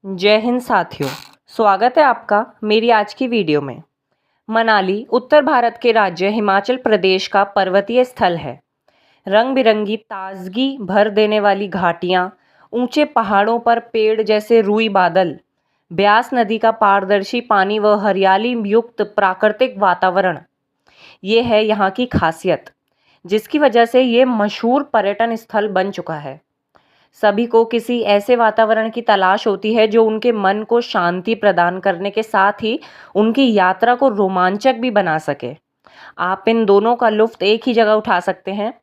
जय हिंद साथियों, स्वागत है आपका मेरी आज की वीडियो में। मनाली उत्तर भारत के राज्य हिमाचल प्रदेश का पर्वतीय स्थल है। रंग बिरंगी ताजगी भर देने वाली घाटियाँ, ऊंचे पहाड़ों पर पेड़ जैसे रुई बादल, ब्यास नदी का पारदर्शी पानी व हरियाली युक्त प्राकृतिक वातावरण, ये है यहाँ की खासियत, जिसकी वजह से ये मशहूर पर्यटन स्थल बन चुका है। सभी को किसी ऐसे वातावरण की तलाश होती है जो उनके मन को शांति प्रदान करने के साथ ही उनकी यात्रा को रोमांचक भी बना सके। आप इन दोनों का लुत्फ एक ही जगह उठा सकते हैं।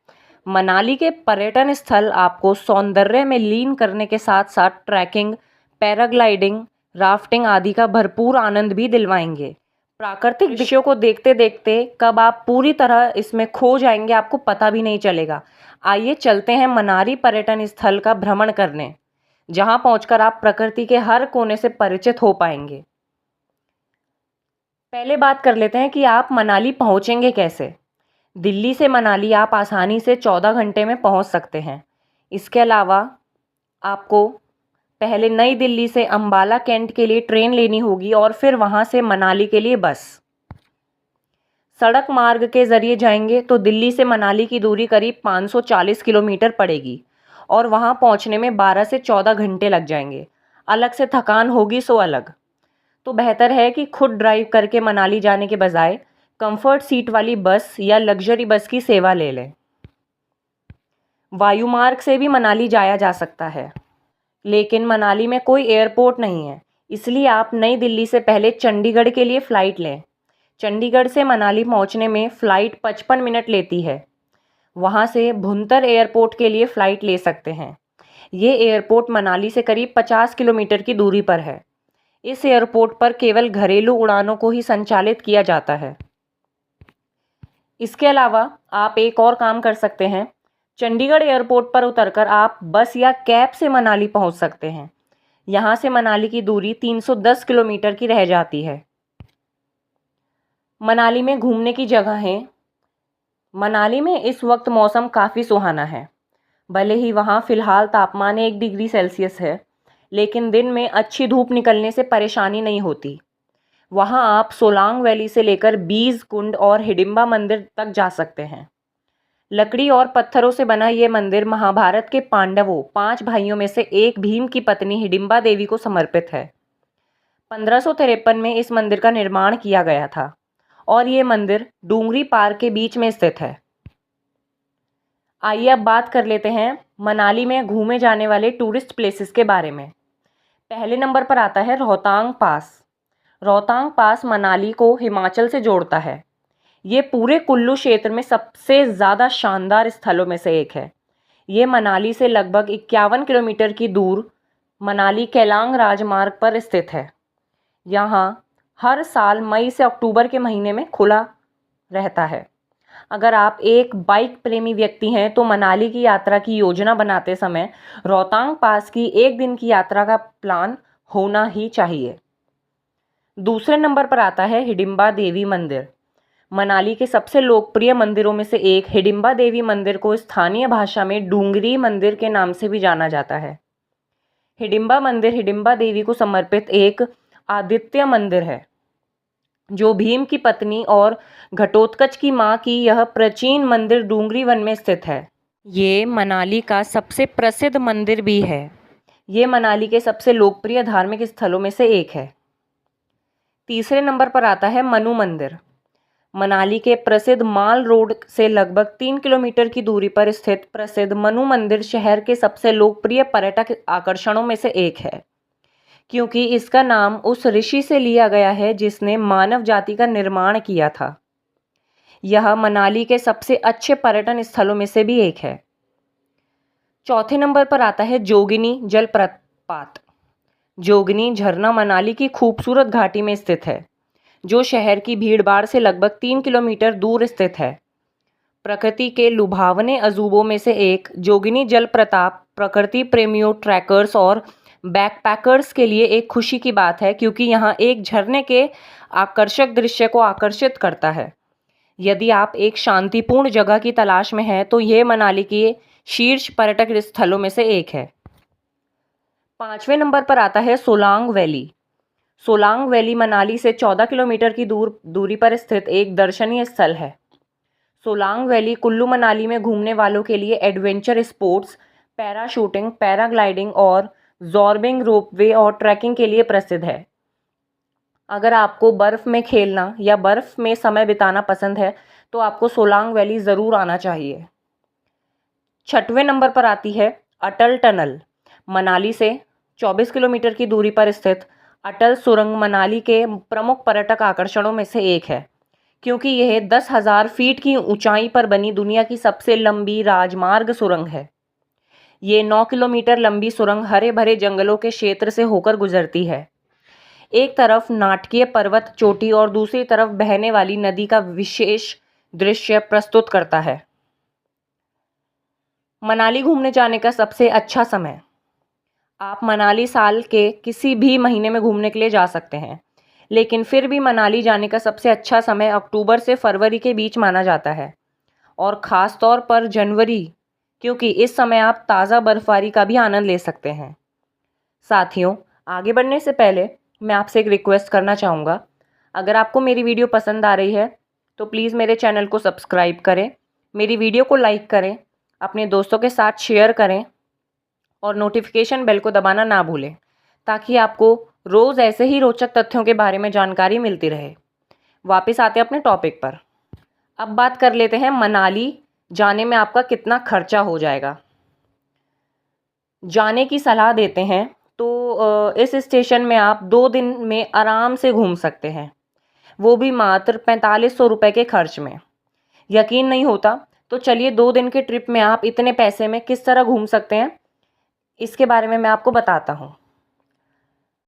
मनाली के पर्यटन स्थल आपको सौंदर्य में लीन करने के साथ साथ ट्रैकिंग, पैराग्लाइडिंग, राफ्टिंग आदि का भरपूर आनंद भी दिलवाएंगे। प्राकृतिक दृश्यों को देखते देखते कब आप पूरी तरह इसमें खो जाएंगे, आपको पता भी नहीं चलेगा। आइए चलते हैं मनाली पर्यटन स्थल का भ्रमण करने, जहां पहुंचकर आप प्रकृति के हर कोने से परिचित हो पाएंगे। पहले बात कर लेते हैं कि आप मनाली पहुंचेंगे कैसे। दिल्ली से मनाली आप आसानी से 14 घंटे में पहुंच सकते हैं। इसके अलावा आपको पहले नई दिल्ली से अंबाला कैंट के लिए ट्रेन लेनी होगी और फिर वहां से मनाली के लिए बस। सड़क मार्ग के जरिए जाएंगे तो दिल्ली से मनाली की दूरी करीब 540 किलोमीटर पड़ेगी और वहां पहुंचने में 12 से 14 घंटे लग जाएंगे। अलग से थकान होगी सो अलग। तो बेहतर है कि खुद ड्राइव करके मनाली जाने के बजाय कंफर्ट सीट वाली बस या लग्जरी बस की सेवा ले लें। वायुमार्ग से भी मनाली जाया जा सकता है, लेकिन मनाली में कोई एयरपोर्ट नहीं है, इसलिए आप नई दिल्ली से पहले चंडीगढ़ के लिए फ़्लाइट लें। चंडीगढ़ से मनाली पहुंचने में फ़्लाइट 55 मिनट लेती है। वहां से भुंतर एयरपोर्ट के लिए फ़्लाइट ले सकते हैं। ये एयरपोर्ट मनाली से करीब 50 किलोमीटर की दूरी पर है। इस एयरपोर्ट पर केवल घरेलू उड़ानों को ही संचालित किया जाता है। इसके अलावा आप एक और काम कर सकते हैं। चंडीगढ़ एयरपोर्ट पर उतरकर आप बस या कैब से मनाली पहुंच सकते हैं। यहाँ से मनाली की दूरी 310 किलोमीटर की रह जाती है। मनाली में घूमने की जगहें। मनाली में इस वक्त मौसम काफ़ी सुहाना है। भले ही वहाँ फ़िलहाल तापमान 1 डिग्री सेल्सियस है, लेकिन दिन में अच्छी धूप निकलने से परेशानी नहीं होती। वहाँ आप सोलांग वैली से लेकर बीज कुंड और हिडिंबा मंदिर तक जा सकते हैं। लकड़ी और पत्थरों से बना ये मंदिर महाभारत के पांडवों 5 भाइयों में से एक भीम की पत्नी हिडिंबा देवी को समर्पित है। 1553 में इस मंदिर का निर्माण किया गया था और ये मंदिर डूंगरी पार्क के बीच में स्थित है। आइए अब बात कर लेते हैं मनाली में घूमे जाने वाले टूरिस्ट प्लेसेस के बारे में। पहले नंबर पर आता है रोहतांग पास। रोहतांग पास मनाली को हिमाचल से जोड़ता है। ये पूरे कुल्लू क्षेत्र में सबसे ज़्यादा शानदार स्थलों में से एक है। ये मनाली से लगभग 51 किलोमीटर की दूर मनाली केलांग राजमार्ग पर स्थित है। यहाँ हर साल मई से अक्टूबर के महीने में खुला रहता है। अगर आप एक बाइक प्रेमी व्यक्ति हैं तो मनाली की यात्रा की योजना बनाते समय रोहतांग पास की एक दिन की यात्रा का प्लान होना ही चाहिए। दूसरे नंबर पर आता है हिडिंबा देवी मंदिर। मनाली के सबसे लोकप्रिय मंदिरों में से एक हिडिंबा देवी मंदिर को स्थानीय भाषा में डूंगरी मंदिर के नाम से भी जाना जाता है। हिडिंबा मंदिर हिडिंबा देवी को समर्पित एक आदित्य मंदिर है, जो भीम की पत्नी और घटोत्कच की मां की यह प्राचीन मंदिर डूंगरी वन में स्थित है। ये मनाली का सबसे प्रसिद्ध मंदिर भी है। ये मनाली के सबसे लोकप्रिय धार्मिक स्थलों में से एक है। तीसरे नंबर पर आता है मनु मंदिर। मनाली के प्रसिद्ध माल रोड से लगभग 3 किलोमीटर की दूरी पर स्थित प्रसिद्ध मनु मंदिर शहर के सबसे लोकप्रिय पर्यटक आकर्षणों में से एक है, क्योंकि इसका नाम उस ऋषि से लिया गया है जिसने मानव जाति का निर्माण किया था। यह मनाली के सबसे अच्छे पर्यटन स्थलों में से भी एक है। चौथे नंबर पर आता है जोगिनी जलप्रपात। जोगिनी झरना मनाली की खूबसूरत घाटी में स्थित है, जो शहर की भीड़भाड़ से लगभग 3 किलोमीटर दूर स्थित है। प्रकृति के लुभावने अजूबों में से एक जोगिनी जलप्रपात प्रकृति प्रेमियों, ट्रैकर्स और बैकपैकर्स के लिए एक खुशी की बात है, क्योंकि यहाँ एक झरने के आकर्षक दृश्य को आकर्षित करता है। यदि आप एक शांतिपूर्ण जगह की तलाश में हैं तो यह मनाली के शीर्ष पर्यटक स्थलों में से एक है। 5वें नंबर पर आता है सोलांग वैली। सोलांग वैली मनाली से 14 किलोमीटर की दूरी पर स्थित एक दर्शनीय स्थल है। सोलांग वैली कुल्लू मनाली में घूमने वालों के लिए एडवेंचर स्पोर्ट्स, पैराशूटिंग, पैराग्लाइडिंग और जॉर्बिंग, रोपवे और ट्रैकिंग के लिए प्रसिद्ध है। अगर आपको बर्फ़ में खेलना या बर्फ़ में समय बिताना पसंद है तो आपको सोलांग वैली ज़रूर आना चाहिए। 6वें नंबर पर आती है अटल टनल। मनाली से 24 किलोमीटर की दूरी पर स्थित अटल सुरंग मनाली के प्रमुख पर्यटक आकर्षणों में से एक है, क्योंकि यह 10,000 फीट की ऊंचाई पर बनी दुनिया की सबसे लंबी राजमार्ग सुरंग है। ये 9 किलोमीटर लंबी सुरंग हरे भरे जंगलों के क्षेत्र से होकर गुजरती है। एक तरफ नाटकीय पर्वत चोटी और दूसरी तरफ बहने वाली नदी का विशेष दृश्य प्रस्तुत करता है। मनाली घूमने जाने का सबसे अच्छा समय। आप मनाली साल के किसी भी महीने में घूमने के लिए जा सकते हैं, लेकिन फिर भी मनाली जाने का सबसे अच्छा समय अक्टूबर से फरवरी के बीच माना जाता है, और ख़ास तौर पर जनवरी, क्योंकि इस समय आप ताज़ा बर्फबारी का भी आनंद ले सकते हैं। साथियों, आगे बढ़ने से पहले मैं आपसे एक रिक्वेस्ट करना चाहूँगा। अगर आपको मेरी वीडियो पसंद आ रही है तो प्लीज़ मेरे चैनल को सब्सक्राइब करें, मेरी वीडियो को लाइक करें, अपने दोस्तों के साथ शेयर करें और नोटिफिकेशन बेल को दबाना ना भूलें, ताकि आपको रोज़ ऐसे ही रोचक तथ्यों के बारे में जानकारी मिलती रहे। वापस आते हैं अपने टॉपिक पर। अब बात कर लेते हैं मनाली जाने में आपका कितना खर्चा हो जाएगा। जाने की सलाह देते हैं तो इस स्टेशन में आप 2 दिन में आराम से घूम सकते हैं, वो भी मात्र 4500 रुपये के खर्च में। यकीन नहीं होता तो चलिए 2 दिन के ट्रिप में आप इतने पैसे में किस तरह घूम सकते हैं, इसके बारे में मैं आपको बताता हूँ।